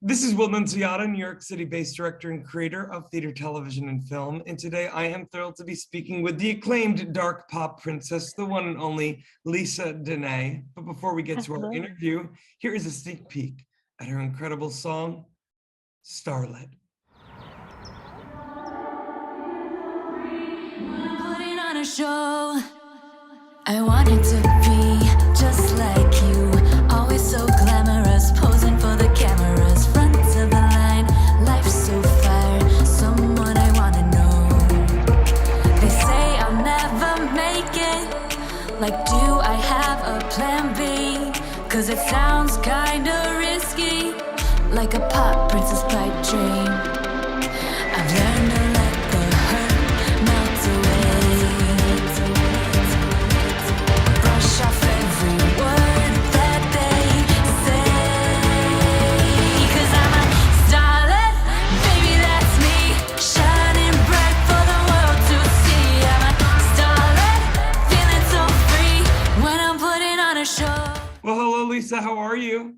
This is Will Nunziata, New York City-based director and creator of theater, television, and film. And today I am thrilled to be speaking with the acclaimed dark pop princess, the one and only LISA DANAE. But before we get to our Hello. interview, here is a sneak peek at her incredible song, Starlet. Putting on a show. I wanted to be just like you, always so glamorous, posing for the cameras, front of the line, life so fire, someone I wanna know. They say I'll never make it, like do I have a plan B? Cause it sounds kinda risky, like a pop princess pipe dream. I've learned to let the hurt melt away, brush off every word that they say. Cause I'm a starlet, baby that's me, shining bright for the world to see. I'm a starlet, feeling so free when I'm putting on a show. Well, hello, Lisa. How are you?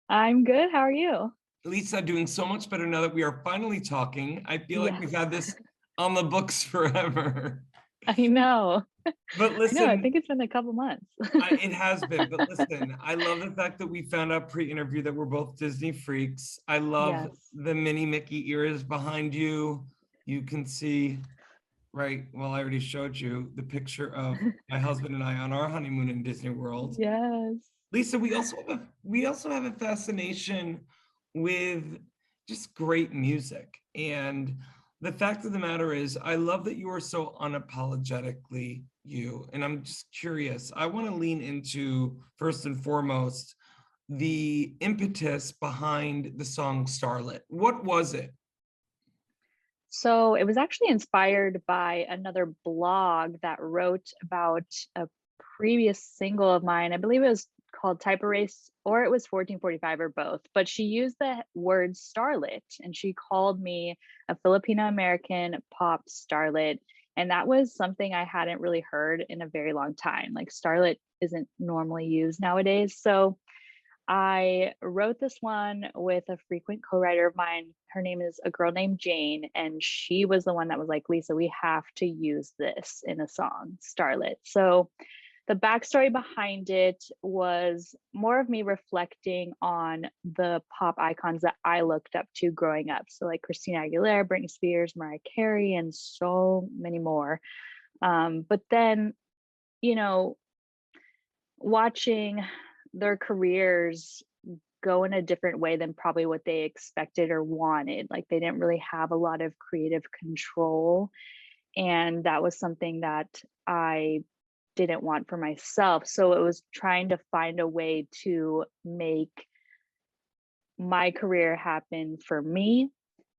I'm good. How are you? Lisa, doing so much better now that we are finally talking. I feel like we've Yes. had this on the books forever. I know. But I know. I listen, think it's been a couple months. it has been, but listen, I love the fact that we found out pre-interview that we're both Disney freaks. I love Yes. the mini Mickey ears behind you. You can see, right, well, I already showed you the picture of my husband and I on our honeymoon in Disney World. Yes. Lisa, we also have a fascination with just great music. And the fact of the matter is, I love that you are so unapologetically you. And I'm just curious, I want to lean into, first and foremost, the impetus behind the song Starlet. What was it? So it was actually inspired by another blog that wrote about a previous single of mine. I believe it was called Type Erase or it was 1445 or both. But she used the word starlet and she called me a Filipino American pop starlet. And that was something I hadn't really heard in a very long time. Like starlet isn't normally used nowadays. So I wrote this one with a frequent co-writer of mine. Her name is a girl named Jane, and she was the one that was like, Lisa, we have to use this in a song, Starlet. So the backstory behind it was more of me reflecting on the pop icons that I looked up to growing up. So like Christina Aguilera, Britney Spears, Mariah Carey, and so many more. But then, you know, watching their careers go in a different way than probably what they expected or wanted. Like they didn't really have a lot of creative control. And that was something that I didn't want for myself. So it was trying to find a way to make my career happen for me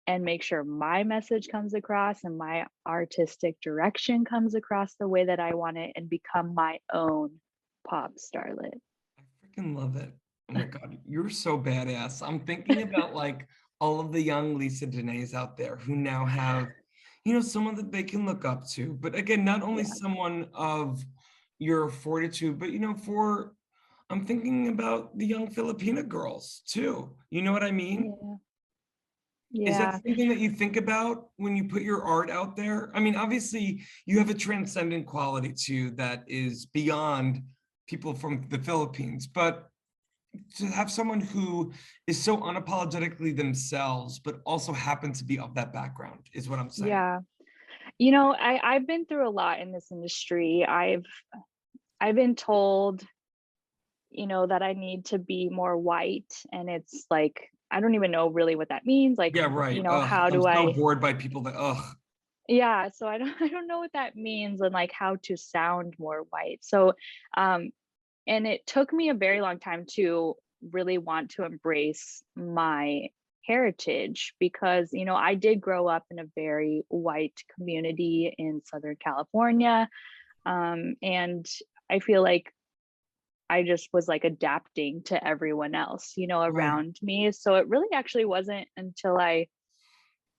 and make sure my message comes across and my artistic direction comes across the way that I want it and become my own pop starlet. I freaking love it. Oh my God, you're so badass. I'm thinking about like all of the young Lisa Danaes out there who now have, someone that they can look up to. But again, not only Yeah. someone of your fortitude, but I'm thinking about the young Filipina girls too. You know what I mean? Yeah. Is that Yeah. something that you think about when you put your art out there? I mean, obviously, you have a transcendent quality to you that is beyond people from the Philippines, but to have someone who is so unapologetically themselves, but also happen to be of that background is what I'm saying. Yeah. I've been through a lot in this industry. I've been told, that I need to be more white and it's like I don't even know really what that means. Like, Yeah, right. Ugh, how I'm do so I bored by people that, ugh. yeah, so I don't I don't know what that means and like how to sound more white. So um and it took me a very long time to really want to embrace my heritage because I did grow up in a very white community in Southern California, and I feel like I just was like adapting to everyone else, Right. around me. So it really actually wasn't until I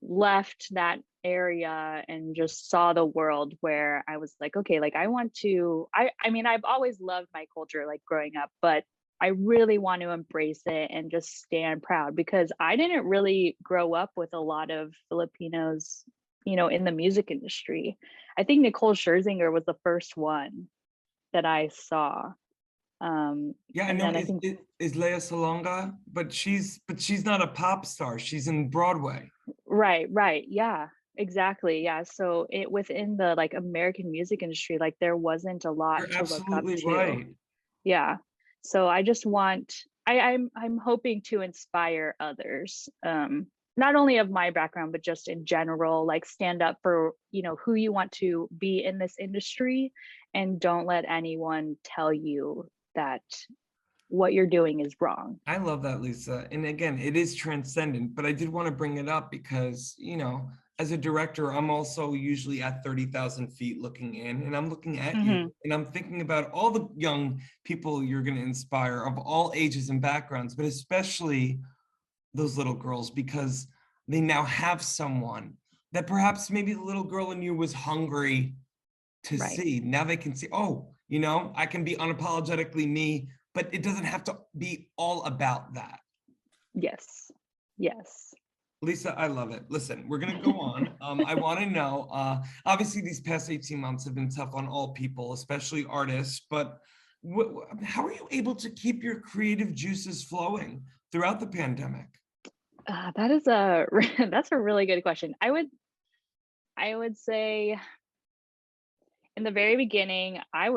left that area and just saw the world where I was like, okay, like I want to I mean, I've always loved my culture like growing up, but I really want to embrace it and just stand proud, because I didn't really grow up with a lot of Filipinos, in the music industry. I think Nicole Scherzinger was the first one that I saw. Yeah, I And know then I think, is Lea Salonga, but she's not a pop star. She's in Broadway. right, yeah, exactly, yeah. So it within the like American music industry, like there wasn't a lot You're to look up absolutely to. right. Yeah. So I just want I'm hoping to inspire others. Not only of my background, but just in general, like stand up for, who you want to be in this industry, and don't let anyone tell you that what you're doing is wrong. I love that, Lisa. And again, it is transcendent, but I did want to bring it up because, as a director, I'm also usually at 30,000 feet looking in, and I'm looking at you, Hmm. and I'm thinking about all the young people you're going to inspire of all ages and backgrounds, but especially those little girls, because they now have someone that perhaps maybe the little girl in you was hungry to Right. see. Now they can see, oh, I can be unapologetically me, but it doesn't have to be all about that. Yes. Yes. Lisa, I love it. Listen, we're going to go on. I want to know, obviously these past 18 months have been tough on all people, especially artists, but how are you able to keep your creative juices flowing throughout the pandemic? That is a that's a really good question. I would say in the very beginning, I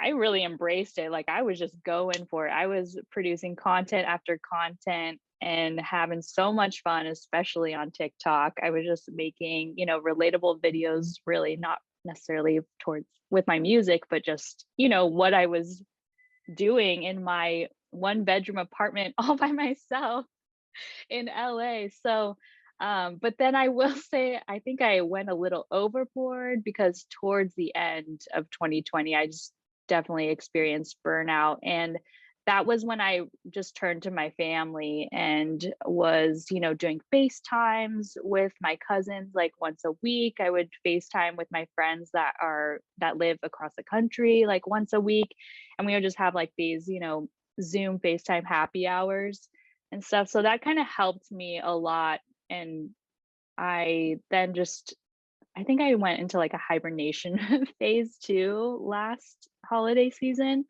really embraced it. Like I was just going for it. I was producing content after content and having so much fun, especially on TikTok. I was just making, relatable videos, really not necessarily towards with my music, but just, what I was doing in my one bedroom apartment all by myself in LA. So, but then I will say, I think I went a little overboard, because towards the end of 2020, I just definitely experienced burnout. And that was when I just turned to my family and was, doing FaceTimes with my cousins like once a week. I would FaceTime with my friends that live across the country like once a week. And we would just have like these, Zoom FaceTime happy hours and stuff. So that kind of helped me a lot. And I then just, I think I went into like a hibernation phase too last holiday season.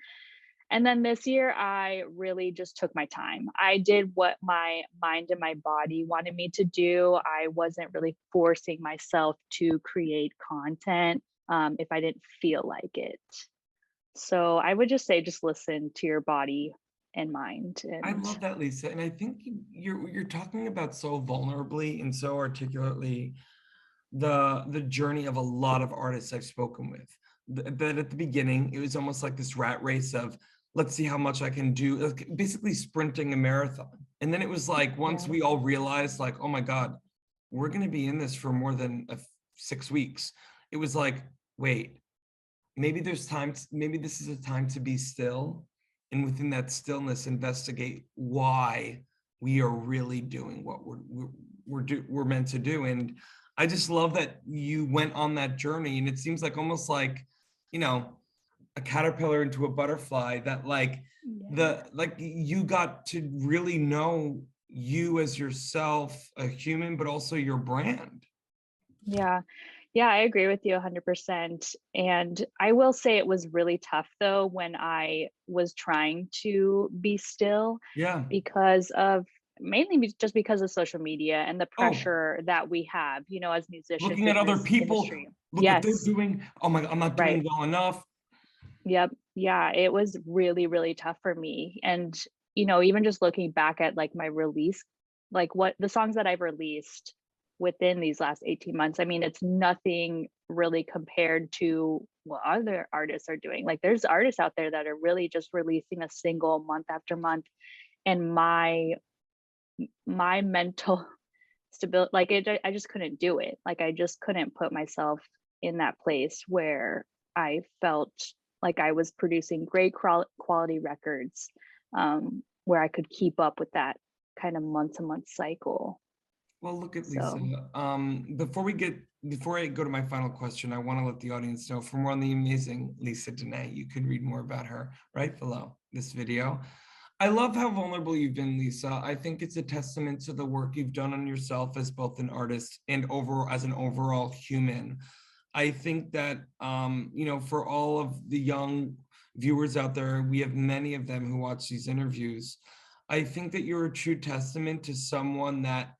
And then this year, I really just took my time. I did what my mind and my body wanted me to do. I wasn't really forcing myself to create content if I didn't feel like it. So I would just say, just listen to your body and mind. I And love that, Lisa. And I think you're talking about so vulnerably and so articulately the journey of a lot of artists I've spoken with. But at the beginning, it was almost like this rat race of let's see how much I can do, like basically sprinting a marathon. And then it was like once yeah, we all realized, like, oh my God, we're going to be in this for more than 6 weeks. It was like, wait, maybe there's time. Maybe this is a time to be still, and within that stillness, investigate why we are really doing what we're meant to do. And I just love that you went on that journey, and it seems like almost like, a caterpillar into a butterfly, that like yeah. you got to really know you as yourself, a human, but also your brand. Yeah. Yeah, I agree with you 100%. And I will say it was really tough though when I was trying to be still, Yeah. because of mainly just because of social media and the Oh, pressure that we have, as musicians looking at in other this people, industry. look what they're Yes. doing. Oh my God, I'm not Right. doing well enough. Yep. Yeah, it was really, really tough for me. And, even just looking back at like my release, like what the songs that I've released within these last 18 months, I mean, it's nothing really compared to what other artists are doing. Like there's artists out there that are really just releasing a single month after month. And my mental stability, like I just couldn't do it. Like I just couldn't put myself in that place where I felt like I was producing great quality records, where I could keep up with that kind of month to month cycle. Well, look at Lisa. So Before I go to my final question, I want to let the audience know, for more on the amazing Lisa Danae, you could read more about her right below. this video. I love how vulnerable you've been, Lisa. I think it's a testament to the work you've done on yourself as both an artist and as an overall human. I think that, for all of the young viewers out there, we have many of them who watch these interviews. I think that you're a true testament to someone that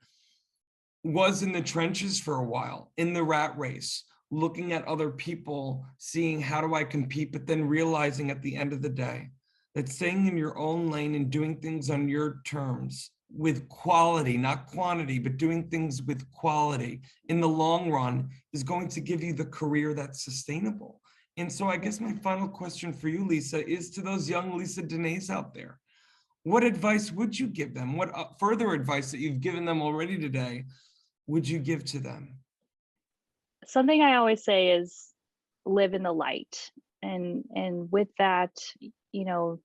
was in the trenches for a while, in the rat race, looking at other people, seeing how do I compete, but then realizing at the end of the day that staying in your own lane and doing things on your terms with quality, not quantity, but doing things with quality in the long run is going to give you the career that's sustainable. And so I guess my final question for you, Lisa, is to those young Lisa Danaes out there. What advice would you give them? What further advice that you've given them already today would you give to them? Something I always say is live in the light. And with that,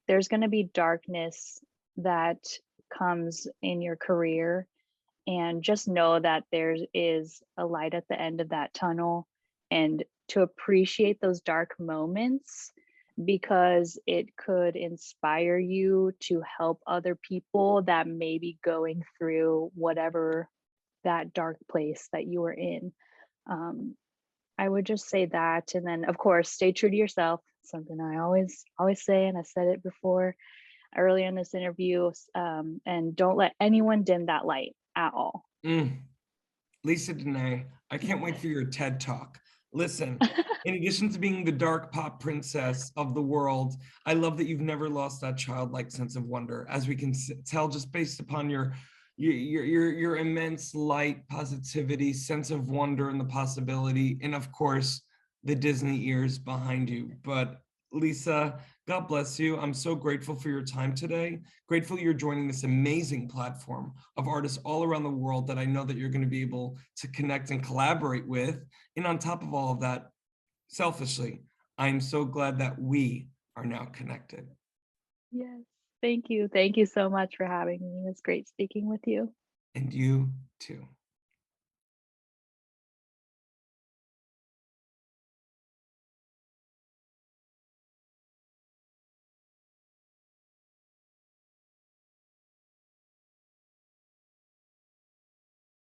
there's going to be darkness that comes in your career, and just know that there is a light at the end of that tunnel, and to appreciate those dark moments, because it could inspire you to help other people that may be going through whatever that dark place that you were in. I would just say that, and then of course stay true to yourself. Something I always say, and I said it before earlier in this interview, and don't let anyone dim that light at all. Lisa Danae, I can't wait for your TED Talk. Listen, in addition to being the dark pop princess of the world, I love that you've never lost that childlike sense of wonder, as we can tell just based upon your immense light, positivity, sense of wonder and the possibility, and of course, the Disney ears behind you. But Lisa, God bless you. I'm so grateful for your time today. Grateful you're joining this amazing platform of artists all around the world that I know that you're going to be able to connect and collaborate with. And on top of all of that, selfishly, I'm so glad that we are now connected. Yes. Thank you. Thank you so much for having me. It was great speaking with you. And you too.